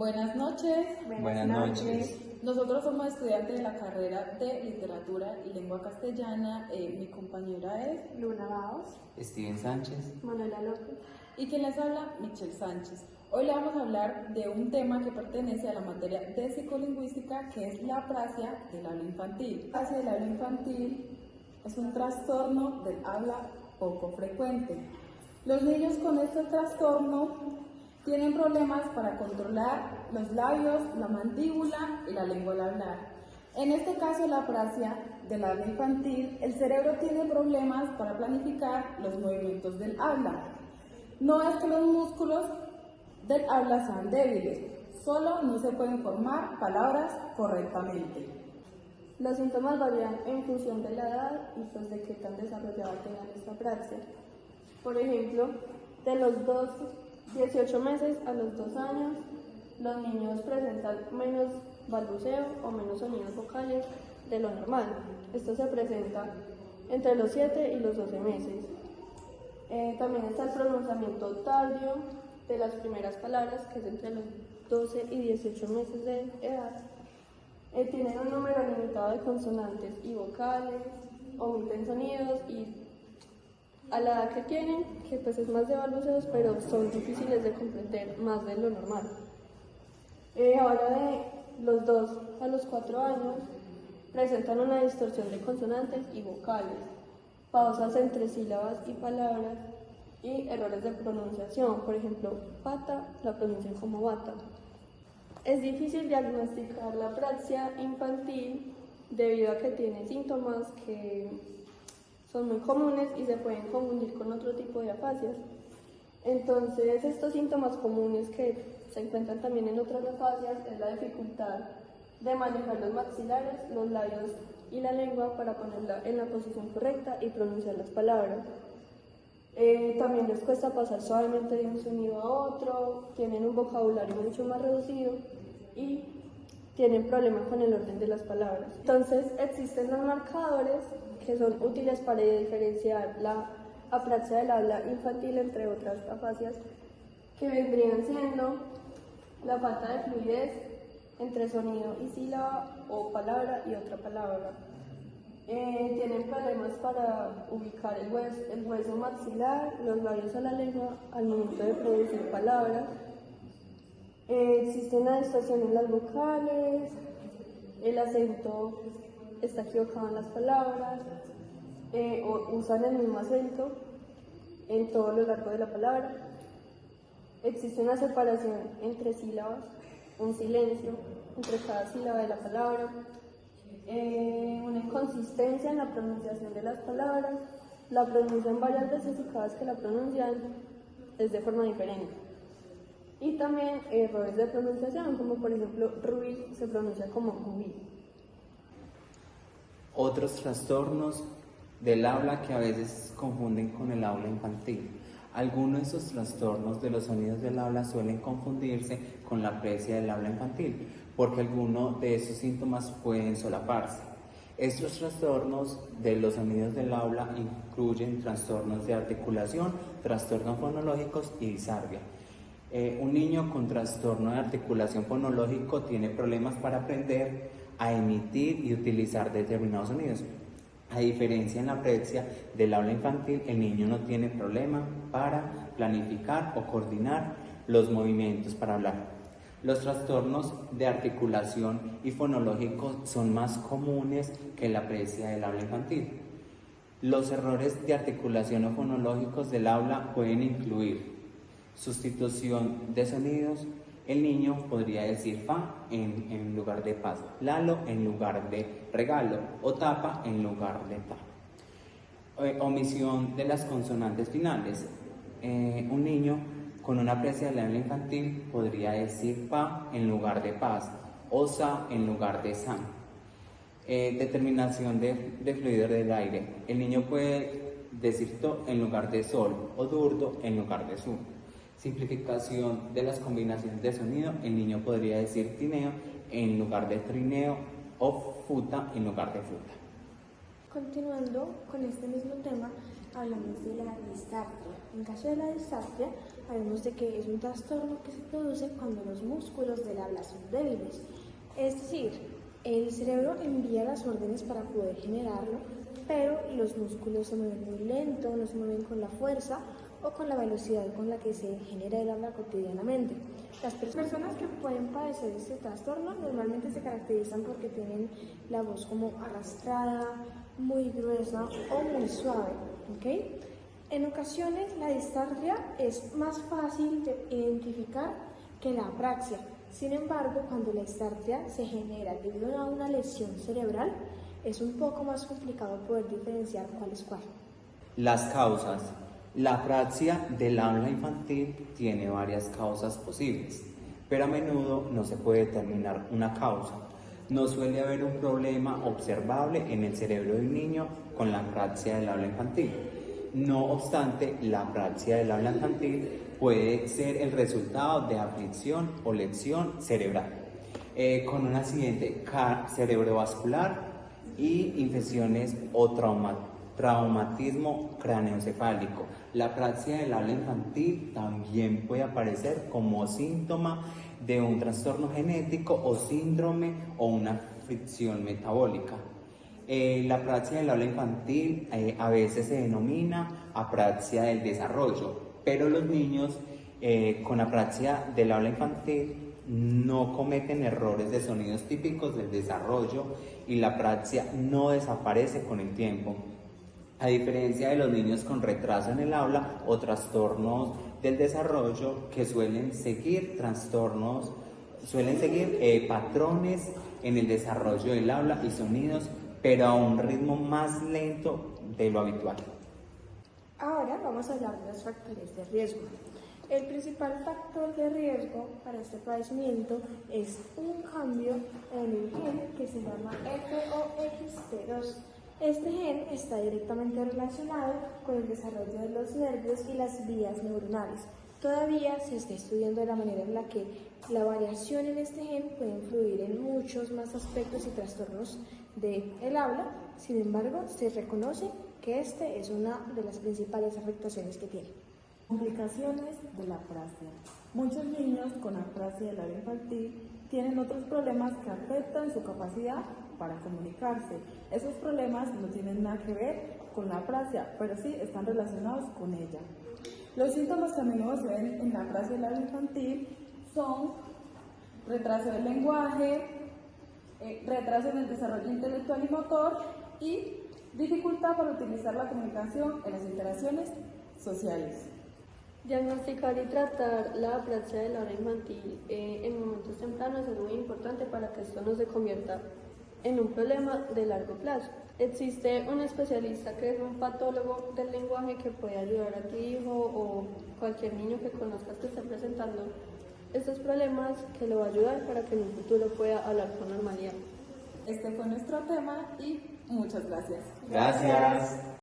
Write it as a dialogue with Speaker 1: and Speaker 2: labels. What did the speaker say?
Speaker 1: Buenas noches.
Speaker 2: Buenas noches.
Speaker 1: Nosotros somos estudiantes de la carrera de Literatura y Lengua Castellana. Mi compañera es
Speaker 3: Luna Baos,
Speaker 2: Steven Sánchez,
Speaker 3: Manuela López
Speaker 1: y quien les habla, Michelle Sánchez. Hoy le vamos a hablar de un tema que pertenece a la materia de psicolingüística, que es la apraxia del habla infantil. La apraxia del habla infantil es un trastorno del habla poco frecuente. Los niños con este trastorno tienen problemas para controlar los labios, la mandíbula y la lengua al hablar. En este caso, la apraxia del habla infantil, el cerebro tiene problemas para planificar los movimientos del habla. No es que los músculos del habla sean débiles, solo no se pueden formar palabras correctamente.
Speaker 3: Los síntomas varían en función de la edad y pues de qué tan desarrollada tengan esta apraxia. Por ejemplo, de los 18 meses a los 2 años, los niños presentan menos balbuceo o menos sonidos vocales de lo normal. Esto se presenta entre los 7 y los 12 meses. También está el pronunciamiento tardío de las primeras palabras, que es entre los 12 y 18 meses de edad. Tienen un número limitado de consonantes y vocales, omiten sonidos y a la edad que tienen, que pues es más de balbuceos, pero son difíciles de comprender más de lo normal. Ahora de los 2 a los 4 años presentan una distorsión de consonantes y vocales, pausas entre sílabas y palabras y errores de pronunciación. Por ejemplo, pata la pronuncian como bata. Es difícil diagnosticar la apraxia infantil debido a que tiene síntomas que son muy comunes y se pueden confundir con otro tipo de afasias. Entonces, estos síntomas comunes que se encuentran también en otras afasias es la dificultad de manejar los maxilares, los labios y la lengua para ponerla en la posición correcta y pronunciar las palabras. También les cuesta pasar suavemente de un sonido a otro, tienen un vocabulario mucho más reducido y tienen problemas con el orden de las palabras. Entonces, existen los marcadores que son útiles para diferenciar la apraxia del habla infantil entre otras afasias, que vendrían siendo la falta de fluidez entre sonido y sílaba o palabra y otra palabra. Tienen problemas para ubicar el hueso maxilar, los labios a la lengua al momento de producir palabras. Existe una distorsión en las vocales, el acento está equivocado en las palabras, o usan el mismo acento en todo lo largo de la palabra. Existe una separación entre sílabas, un silencio entre cada sílaba de la palabra, una inconsistencia en la pronunciación de las palabras, la pronuncian varias veces y cada vez que la pronuncian es de forma diferente. Y también errores de pronunciación, como por ejemplo rubí se pronuncia como rubí.
Speaker 2: Otros trastornos del habla que a veces confunden con el habla infantil. Algunos de esos trastornos de los sonidos del habla suelen confundirse con la apraxia del habla infantil, porque algunos de esos síntomas pueden solaparse. Estos trastornos de los sonidos del habla incluyen trastornos de articulación, trastornos fonológicos y disartria. Un niño con trastorno de articulación fonológico tiene problemas para aprender a emitir y utilizar determinados sonidos. A diferencia en la apraxia del habla infantil, el niño no tiene problema para planificar o coordinar los movimientos para hablar. Los trastornos de articulación y fonológicos son más comunes que la apraxia del habla infantil. Los errores de articulación o fonológicos del habla pueden incluir sustitución de sonidos. El niño podría decir fa en lugar de paz, lalo en lugar de regalo o tapa en lugar de ta. Omisión de las consonantes finales. Un niño con una apraxia del habla infantil podría decir pa en lugar de paz o sa en lugar de san. Determinación de fluido del aire. El niño puede decir to en lugar de sol o durdo en lugar de su. Simplificación de las combinaciones de sonido. El niño podría decir tineo en lugar de trineo o futa en lugar de futa.
Speaker 4: Continuando con este mismo tema, hablamos de la disartria. En caso de la disartria, hablamos de que es un trastorno que se produce cuando los músculos del habla son débiles. Es decir, el cerebro envía las órdenes para poder generarlo, pero los músculos se mueven muy lento, no se mueven con la fuerza o con la velocidad con la que se genera el habla cotidianamente. Las personas que pueden padecer este trastorno normalmente se caracterizan porque tienen la voz como arrastrada, muy gruesa o muy suave, ¿ok? En ocasiones la disartria es más fácil de identificar que la apraxia. Sin embargo, cuando la disartria se genera debido a una lesión cerebral, es un poco más complicado poder diferenciar cuál es cuál.
Speaker 2: Las causas. La apraxia del habla infantil tiene varias causas posibles, pero a menudo no se puede determinar una causa. No suele haber un problema observable en el cerebro del niño con la apraxia del habla infantil. No obstante, la apraxia del habla infantil puede ser el resultado de aflicción o lesión cerebral, con un accidente cerebrovascular y infecciones o traumatismo craneoencefálico. La apraxia del habla infantil también puede aparecer como síntoma de un trastorno genético o síndrome o una afección metabólica. La apraxia del habla infantil a veces se denomina apraxia del desarrollo, pero los niños con apraxia del habla infantil no cometen errores de sonidos típicos del desarrollo y la apraxia no desaparece con el tiempo. A diferencia de los niños con retraso en el habla o trastornos del desarrollo que suelen seguir patrones en el desarrollo del habla y sonidos, pero a un ritmo más lento de lo habitual.
Speaker 4: Ahora vamos a hablar de los factores de riesgo. El principal factor de riesgo para este padecimiento es un cambio en el gen que se llama FOXP2. Este gen está directamente relacionado con el desarrollo de los nervios y las vías neuronales. Todavía se está estudiando la manera en la que la variación en este gen puede influir en muchos más aspectos y trastornos del habla. Sin embargo, se reconoce que este es una de las principales afectaciones que tiene.
Speaker 1: Complicaciones de la apraxia. Muchos niños con apraxia del habla infantil tienen otros problemas que afectan su capacidad para comunicarse. Esos problemas no tienen nada que ver con la apraxia, pero sí están relacionados con ella. Los síntomas que a menudo se ven en la apraxia del habla infantil son retraso del lenguaje, retraso en el desarrollo intelectual y motor y dificultad para utilizar la comunicación en las interacciones sociales.
Speaker 3: Diagnosticar y tratar la apraxia del habla infantil en momentos tempranos es muy importante para que esto no se convierta en un problema de largo plazo. Existe un especialista que es un patólogo del lenguaje que puede ayudar a tu hijo o cualquier niño que conozcas que esté presentando estos problemas, que lo va a ayudar para que en un futuro pueda hablar con normalidad.
Speaker 1: Este fue nuestro tema y muchas gracias.
Speaker 2: Gracias.